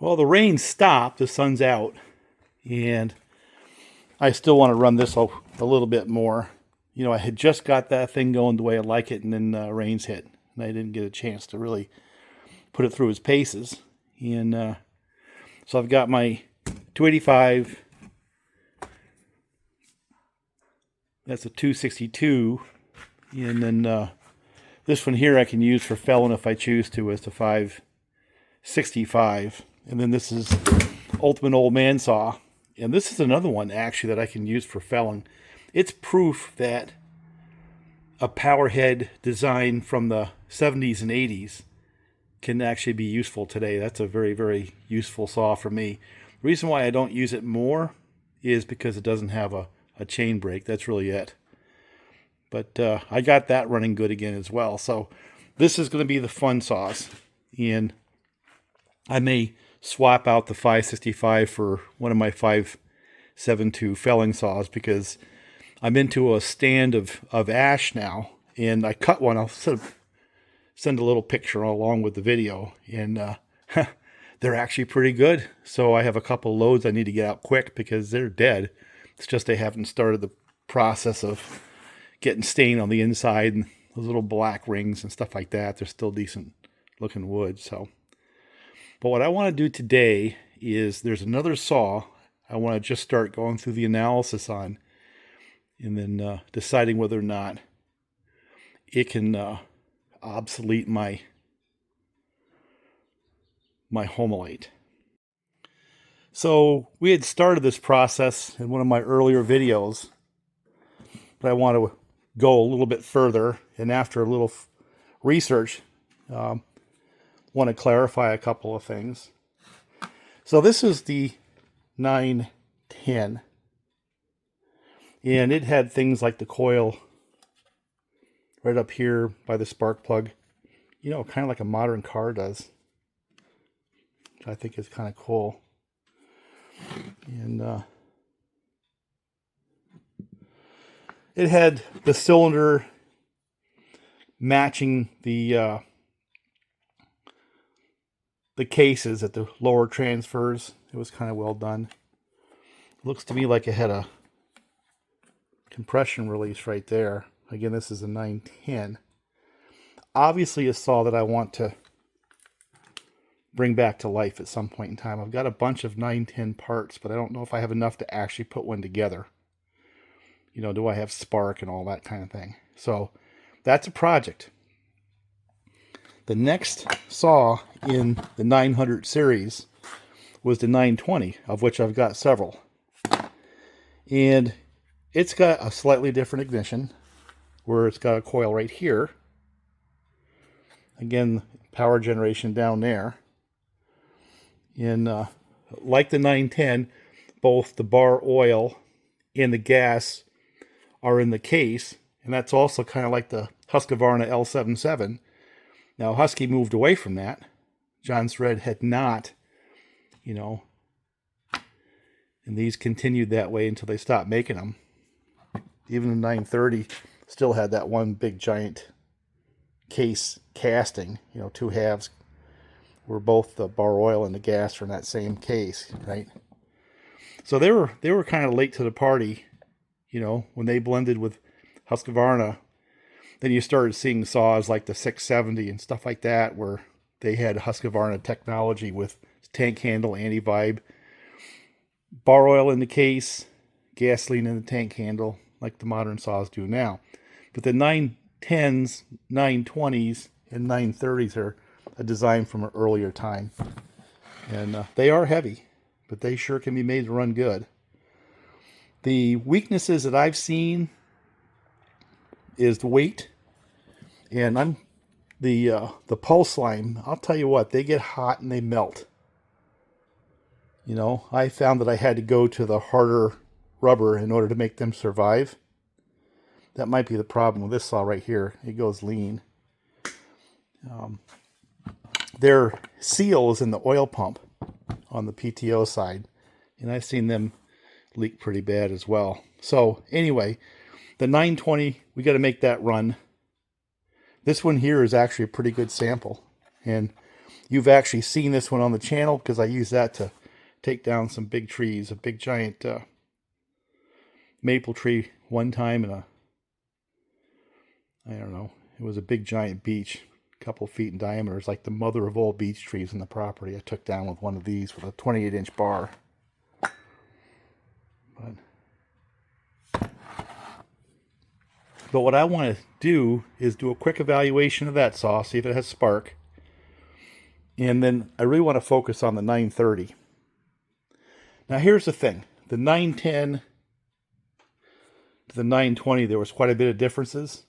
Well, the rain stopped, the sun's out, and I still want to run this a little bit more. You know, I had just got that thing going the way I like it, and then rains hit, and I didn't get a chance to really put it through its paces. And so I've got my 285, that's a 262, and then this one here I can use for felling if I choose to as the 565. And then this is Ultimate Old Man Saw. And this is another one actually that I can use for felling. It's proof that a power head design from the 70s and 80s can actually be useful today. That's a very, very useful saw for me. The reason why I don't use it more is because it doesn't have a chain brake. That's really it. But I got that running good again as well. So this is going to be the fun saws. And I may swap out the 565 for one of my 572 felling saws because I'm into a stand of ash now. And I cut one. I'll send a little picture along with the video. And they're actually pretty good. So I have a couple loads I need to get out quick because they're dead. It's just they haven't started the process of getting stain on the inside and those little black rings and stuff like that. They're still decent looking wood. So, but what I want to do today is there's another saw I want to just start going through the analysis on, and then deciding whether or not it can obsolete my Homolite. So we had started this process in one of my earlier videos, but I want to go a little bit further, and after a little research, want to clarify a couple of things. So this is the 910, and it had things like the coil right up here by the spark plug, you know, kind of like a modern car does, which I think is kind of cool. And it had the cylinder matching the cases at the lower transfers. It was kind of well done. Looks to me like it had a compression release right there. Again, this is a 910. Obviously a saw that I want to bring back to life at some point in time. I've got a bunch of 910 parts, but I don't know if I have enough to actually put one together. You know, do I have spark and all that kind of thing? So that's a project. The next saw in the 900 series was the 920, of which I've got several. And it's got a slightly different ignition, where it's got a coil right here. Again, power generation down there. And like the 910, both the bar oil and the gas are in the case, and that's also kind of like the Husqvarna L77. Now, Husky moved away from that. Jonsered had not, you know, and these continued that way until they stopped making them. Even the 930 still had that one big giant case casting, you know, two halves where both the bar oil and the gas are in that same case, right? So they were kind of late to the party, you know, when they blended with Husqvarna. Then you started seeing saws like the 670 and stuff like that, where they had Husqvarna technology with tank handle, anti-vibe, bar oil in the case, gasoline in the tank handle, like the modern saws do now. But the 910s, 920s, and 930s are a design from an earlier time. And they are heavy, but they sure can be made to run good. The weaknesses that I've seen is the weight, and the pulse line. I'll tell you what, they get hot and they melt. You know, I found that I had to go to the harder rubber in order to make them survive. That might be the problem with this saw right here. It goes lean. Their seal is in the oil pump on the PTO side, and I've seen them leak pretty bad as well. So anyway, the 920, we got to make that run. This one here is actually a pretty good sample, and You've actually seen this one on the channel because I use that to take down some big trees. A big giant maple tree one time, and I don't know, it was a big giant beech, a couple feet in diameter. It's like the mother of all beech trees in the property. I took down with one of these with a 28-inch bar. But what I want to do is do a quick evaluation of that saw, see if it has spark. And then I really want to focus on the 930. Now here's the thing. The 910 to the 920, there was quite a bit of differences.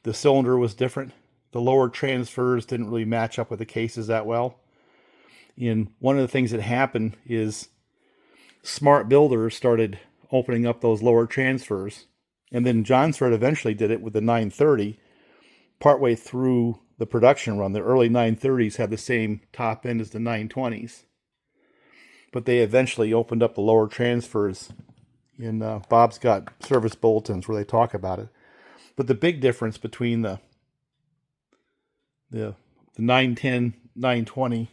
The cylinder was different. The lower transfers didn't really match up with the cases that well. And one of the things that happened is smart builders started opening up those lower transfers. And then Jonsered eventually did it with the 930 partway through the production run. The early 930s had the same top end as the 920s. But they eventually opened up the lower transfers. And Bob's got service bulletins where they talk about it. But the big difference between the 910, 920,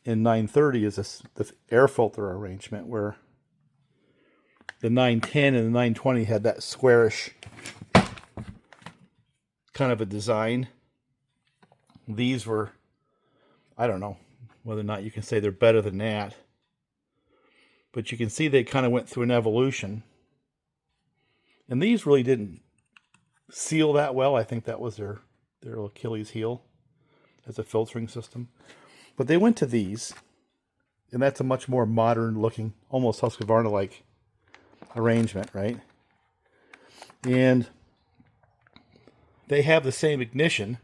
and 930 is the air filter arrangement, where the 910 and the 920 had that squarish kind of a design. These were, I don't know whether or not you can say they're better than that, but you can see they kind of went through an evolution. And these really didn't seal that well. I think that was their Achilles heel as a filtering system. But they went to these, and that's a much more modern looking, almost Husqvarna-like arrangement, right? And they have the same ignition,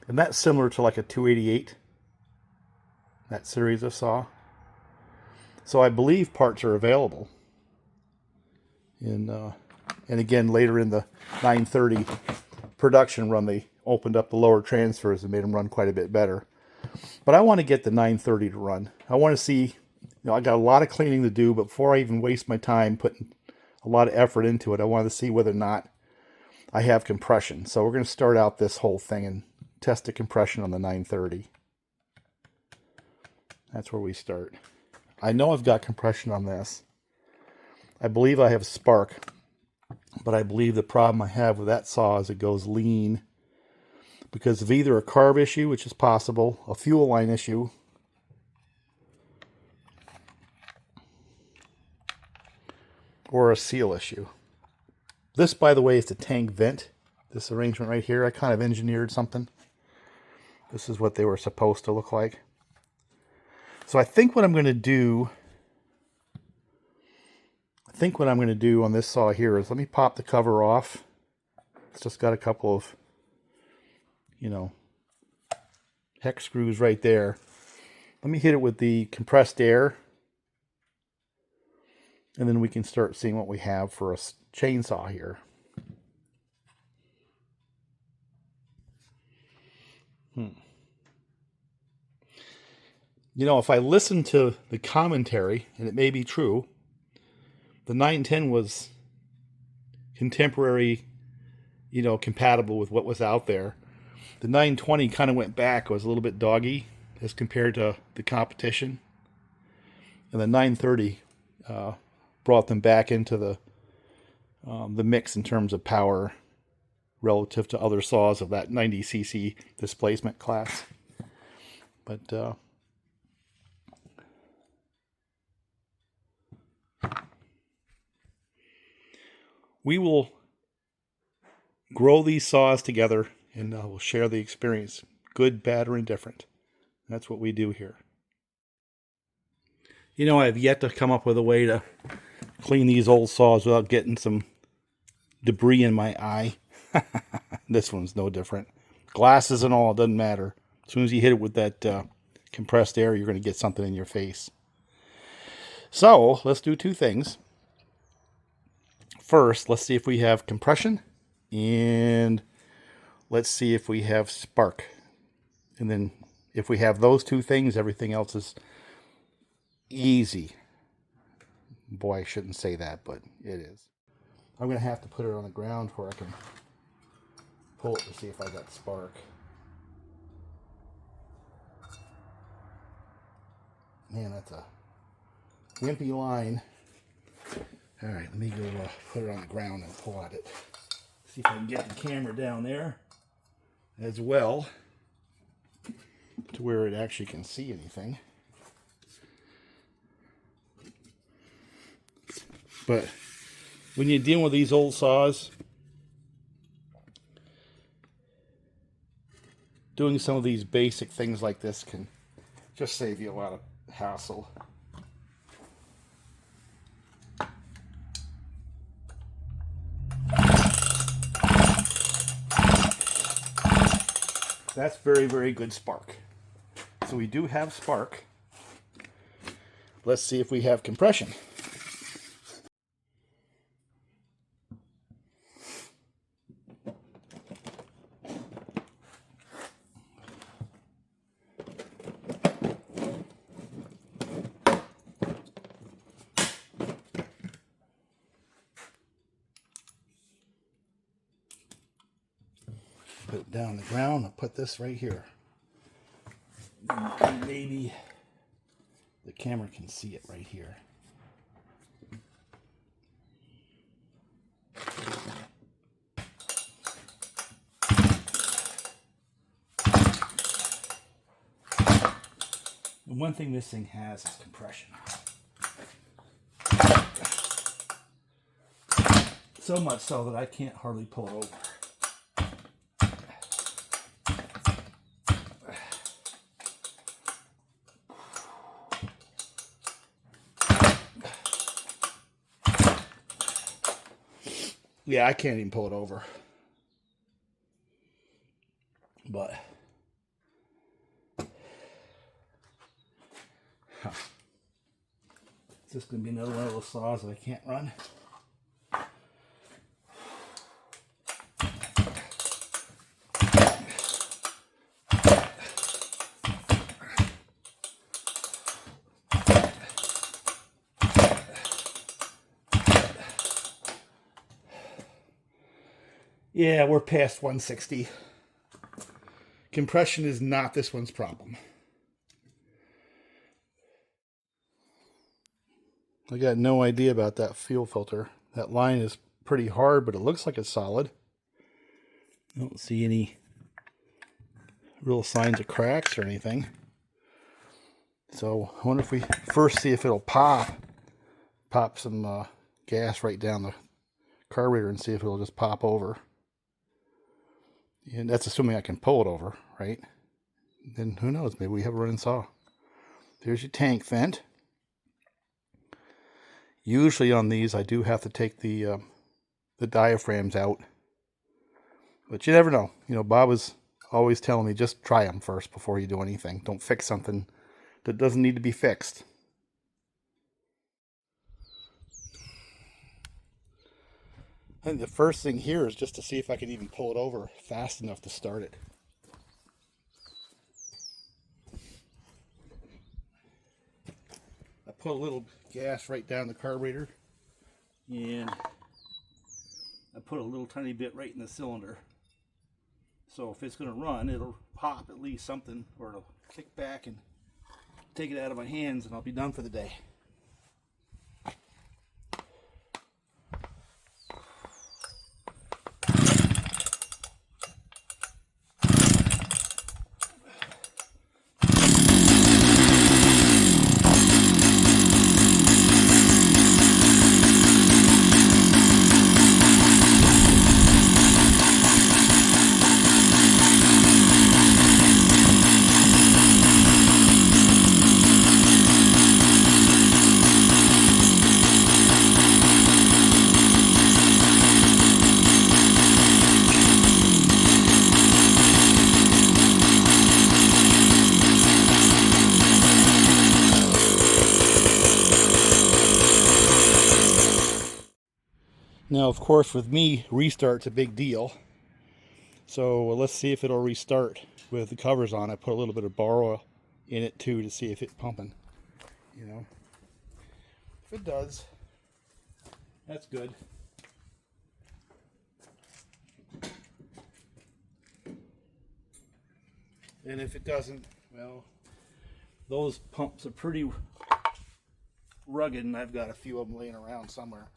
and that's similar to like a 288, that series of saw. So I believe parts are available. And again, later in the 930 production run, they opened up the lower transfers and made them run quite a bit better. But I want to get the 930 to run. I want to see, I got a lot of cleaning to do, but before I even waste my time putting a lot of effort into it, I wanted to see whether or not I have compression. So we're going to start out this whole thing and test the compression on the 930. That's where we start. I know I've got compression on this. I believe I have spark, but I believe the problem I have with that saw is it goes lean because of either a carb issue, which is possible, a fuel line issue, or a seal issue. This, by the way, is the tank vent. This arrangement right here, I kind of engineered something. This is what they were supposed to look like. So I think what I'm going to do, on this saw here is let me pop the cover off. It's just got a couple of, hex screws right there. Let me hit it with the compressed air, and then we can start seeing what we have for a chainsaw here. If I listen to the commentary, and it may be true, the 910 was contemporary, compatible with what was out there. The 920 kind of went back, was a little bit doggy as compared to the competition. And the 930 brought them back into the mix in terms of power relative to other saws of that 90cc displacement class. But we will grow these saws together, and we'll share the experience, good, bad, or indifferent. That's what we do here. I have yet to come up with a way to clean these old saws without getting some debris in my eye. This one's no different. Glasses and all, it doesn't matter. As soon as you hit it with that compressed air, you're going to get something in your face. So let's do two things. First, let's see if we have compression, and let's see if we have spark. And then if we have those two things, everything else is easy. Boy, I shouldn't say that, but it is. I'm going to have to put it on the ground where I can pull it to see if I got spark. Man, that's a wimpy line. All right, let me go put it on the ground and pull at it. See if I can get the camera down there as well to where it actually can see anything. But when you're dealing with these old saws, doing some of these basic things like this can just save you a lot of hassle. That's very, very good spark. So we do have spark. Let's see if we have compression. Put it down on the ground. I'll put this right here. And maybe the camera can see it right here. And one thing this thing has is compression. So much so that I can't hardly pull it over. Yeah, I can't even pull it over. But is this going to be another one of those saws that I can't run? Yeah, we're past 160. Compression is not this one's problem. I got no idea about that fuel filter. That line is pretty hard, but it looks like it's solid. I don't see any real signs of cracks or anything. So I wonder if we first see if it'll pop some gas right down the carburetor and see if it'll just pop over. And that's assuming I can pull it over, right? Then who knows? Maybe we have a running saw. There's your tank vent. Usually on these, I do have to take the diaphragms out. But you never know. You know, Bob was always telling me, just try them first before you do anything. Don't fix something that doesn't need to be fixed. I think the first thing here is just to see if I can even pull it over fast enough to start it. I put a little gas right down the carburetor, and I put a little tiny bit right in the cylinder. So if it's going to run, it'll pop at least something, or it'll kick back and take it out of my hands, and I'll be done for the day. Now, of course, with me, restart's a big deal. So let's see if it'll restart with the covers on. I put a little bit of bar oil in it too to see if it's pumping. You know, if it does, that's good. And if it doesn't, well, those pumps are pretty rugged, and I've got a few of them laying around somewhere.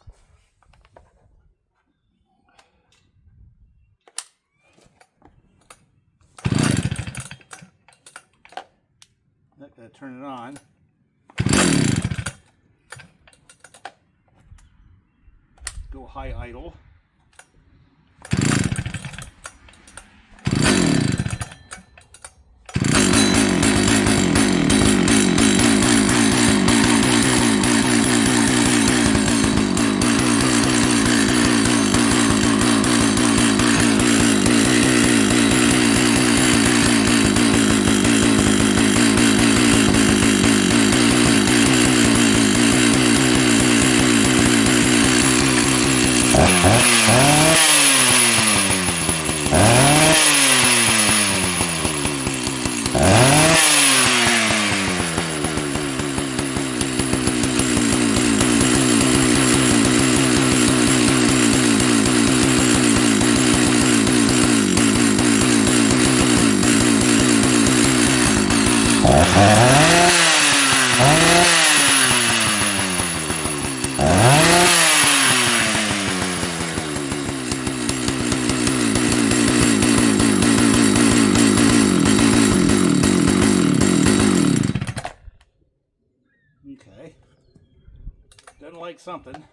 Not gonna turn it on. Go high idle. Okay, doesn't like something,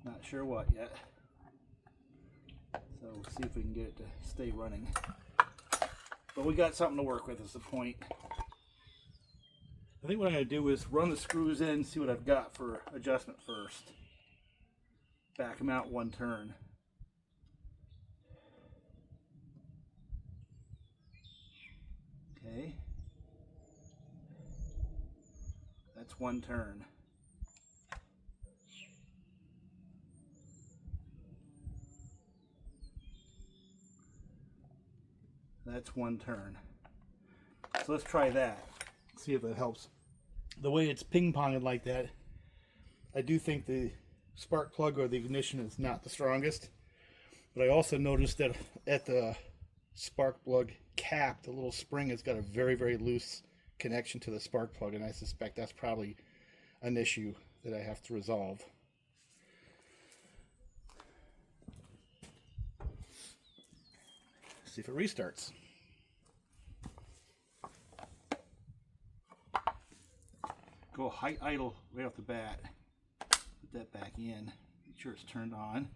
not sure what yet, so we'll see if we can get it to stay running, but we got something to work with is the point. I think what I'm going to do is run the screws in and see what I've got for adjustment first. Back them out one turn. Okay. That's one turn. That's one turn. So let's try that. See if that helps. The way it's ping-ponging like that, I do think the spark plug or the ignition is not the strongest. But I also noticed that at the spark plug cap, the little spring has got a very, very loose connection to the spark plug, and I suspect that's probably an issue that I have to resolve. See if it restarts. Go high idle right off the bat. Put that back in. Make sure it's turned on.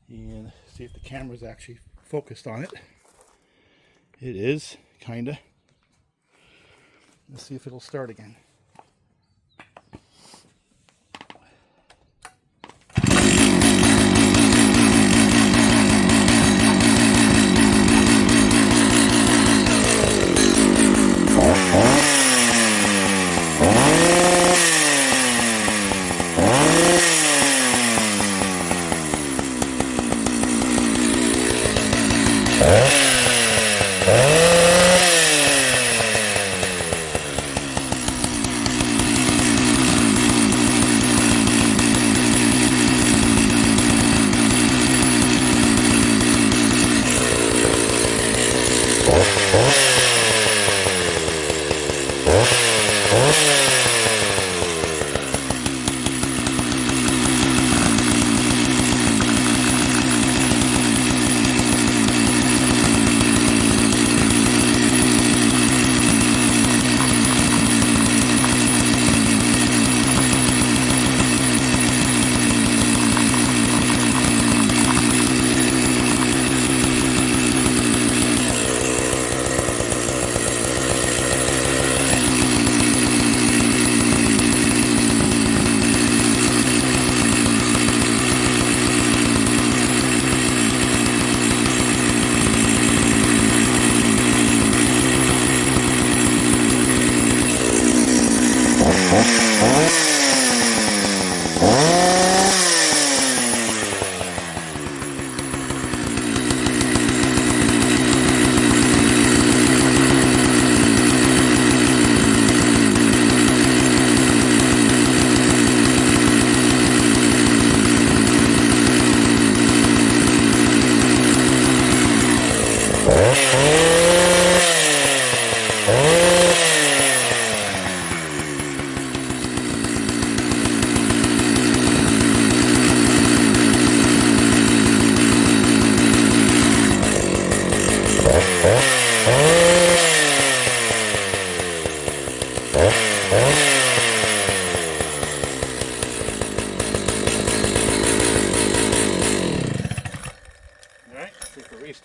And see if the camera's actually focused on it. It is, kinda. Let's see if it'll start again.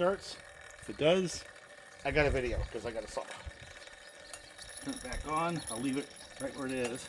starts. If it does, I got a video because I got a saw. Turn it back on. I'll leave it right where it is.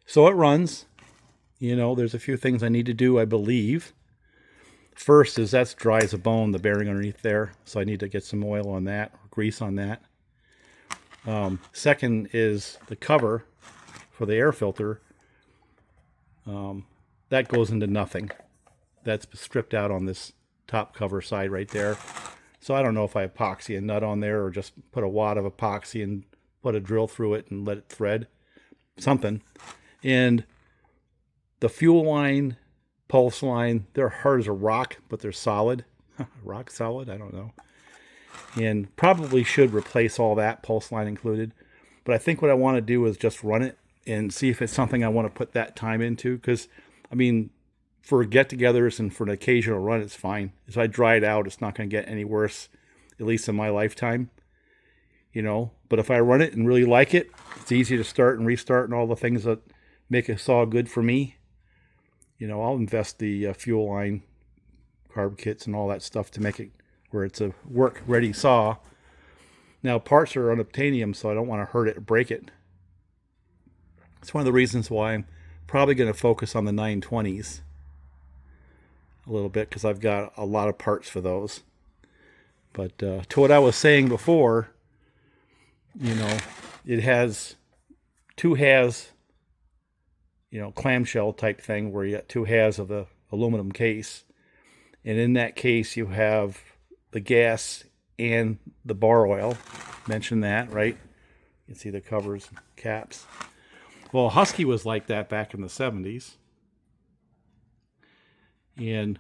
So it runs. You know, there's a few things I need to do, I believe. First is that's dry as a bone, the bearing underneath there. So I need to get some oil on that, or grease on that. Second is the cover for the air filter. That goes into nothing. That's stripped out on this top cover side right there. So I don't know if I epoxy a nut on there or just put a wad of epoxy and put a drill through it and let it thread. Something. And the fuel line, pulse line, they're hard as a rock, but they're solid. Rock solid? I don't know. And probably should replace all that, pulse line included. But I think what I want to do is just run it and see if it's something I want to put that time into. Because, I mean, for get-togethers and for an occasional run, it's fine. If I dry it out, it's not going to get any worse, at least in my lifetime. You know, but if I run it and really like it, it's easy to start and restart and all the things that make a saw good for me. You know, I'll invest the fuel line, carb kits and all that stuff to make it where it's a work-ready saw. Now, parts are unobtainium, so I don't want to hurt it or break it. It's one of the reasons why I'm probably going to focus on the 920s a little bit, because I've got a lot of parts for those. But to what I was saying before, you know, it has two halves, you know, clamshell type thing where you got two halves of the aluminum case. And in that case, you have the gas and the bar oil. Mentioned that, right? You can see the covers, caps. Well, Husky was like that back in the 70s. And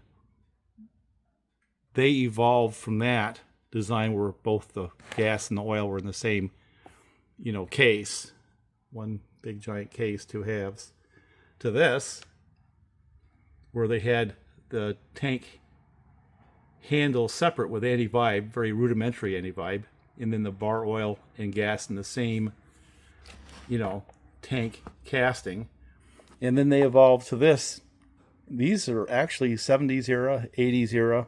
they evolved from that design where both the gas and the oil were in the same, you know, case. One big giant case, two halves. To this, where they had the tank handle separate with anti-vibe, very rudimentary anti-vibe, and then the bar oil and gas in the same, you know, tank casting. And then they evolved to this. These are actually 70s era, 80s era,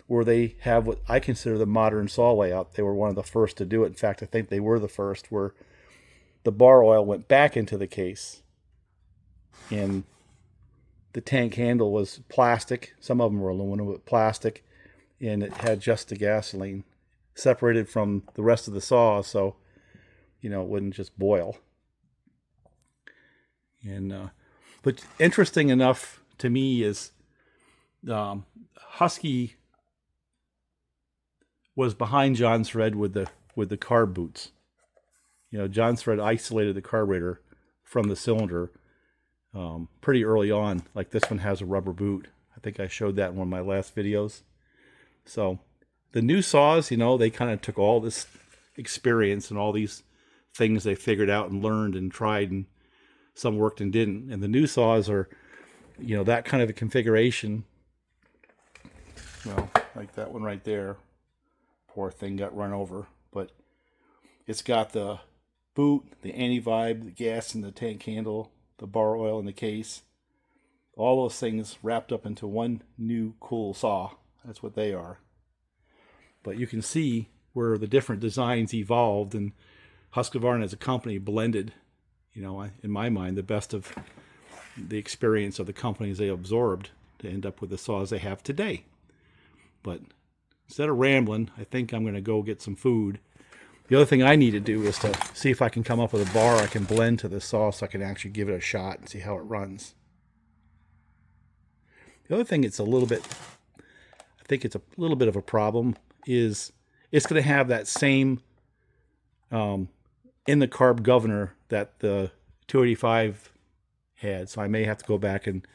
where they have what I consider the modern saw layout. They were one of the first to do it. In fact, I think they were the first, where the bar oil went back into the case. And the tank handle was plastic. Some of them were aluminum, but plastic. And it had just the gasoline separated from the rest of the saw, so, you know, it wouldn't just boil. And but interesting enough to me is Husky was behind Jonsered with the carb boots. You know, Jonsered isolated the carburetor from the cylinder pretty early on. Like this one has a rubber boot. I think I showed that in one of my last videos. So the new saws, you know, they kind of took all this experience and all these things they figured out and learned and tried, and some worked and didn't. And the new saws are, you know, that kind of a configuration. Well, like that one right there. Poor thing got run over. But it's got the boot, the anti-vibe, the gas in the tank handle, the bar oil in the case. All those things wrapped up into one new cool saw. That's what they are. But you can see where the different designs evolved, and Husqvarna as a company blended, you know, in my mind, the best of the experience of the companies they absorbed to end up with the saws they have today. But instead of rambling, I think I'm going to go get some food. The other thing I need to do is to see if I can come up with a bar I can blend to the saw so I can actually give it a shot and see how it runs. The other thing, I think it's a little bit of a problem, is it's going to have that same in the carb governor that the 285 had. So I may have to go back and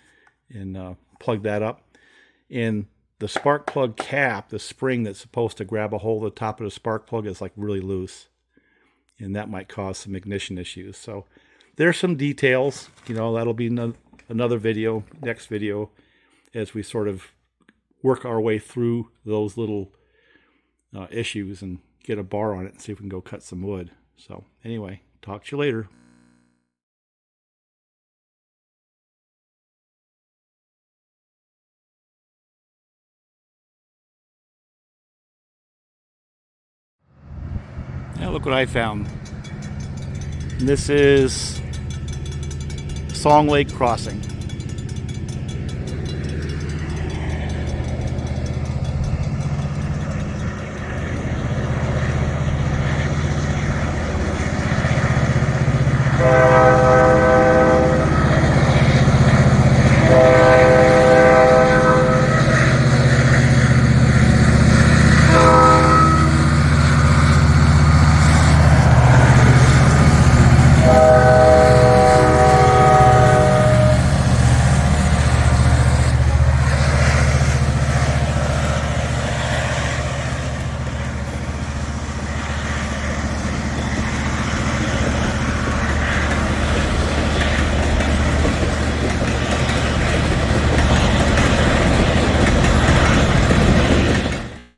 plug that up. And the spark plug cap, the spring that's supposed to grab a hold of the top of the spark plug, is like really loose, and that might cause some ignition issues. So there's some details. That'll be another video, next video, as we sort of work our way through those little issues and get a bar on it and see if we can go cut some wood. So anyway, talk to you later. Now look what I found. This is Song Lake Crossing.